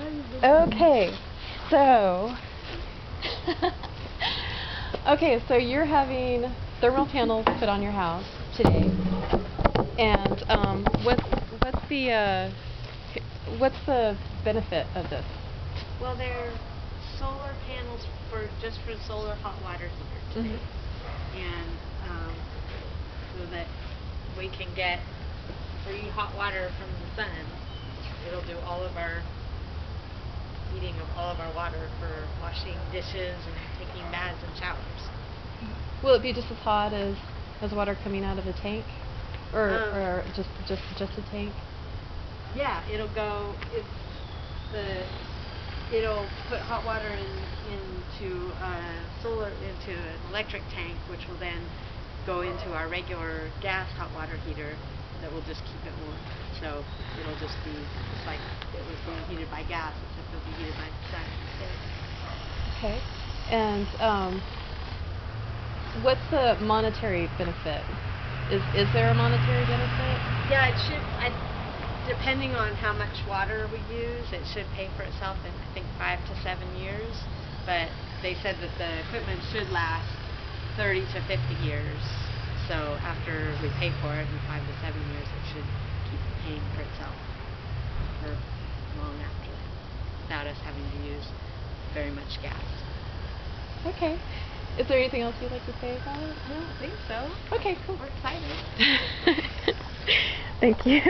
Okay, so okay, so you're having thermal panels put on your house today, and what's the benefit of this? Well, they're solar panels just for solar hot water heaters today, and so that we can get free hot water from the sun. It'll do all of our heating of all of our water for washing dishes and taking baths and showers. Will it be just as hot as water coming out of a tank, or just a tank? Yeah, it'll put hot water into an electric tank, which will then go into our regular gas hot water heater that will just keep it warm. So it'll just be just like it was being heated by gas, except it'll be heated by the sun instead. Okay. And what's the monetary benefit? Is there a monetary benefit? Yeah, it should. Depending on how much water we use, it should pay for itself in, I think, 5 to 7 years. But they said that the equipment should last 30 to 50 years. So after we pay for it in 5 to 7 years, it should keep paying for itself for long after that, without us having to use very much gas. Okay. Is there anything else you'd like to say about it? I don't think so. Okay, cool. We're excited. Thank you.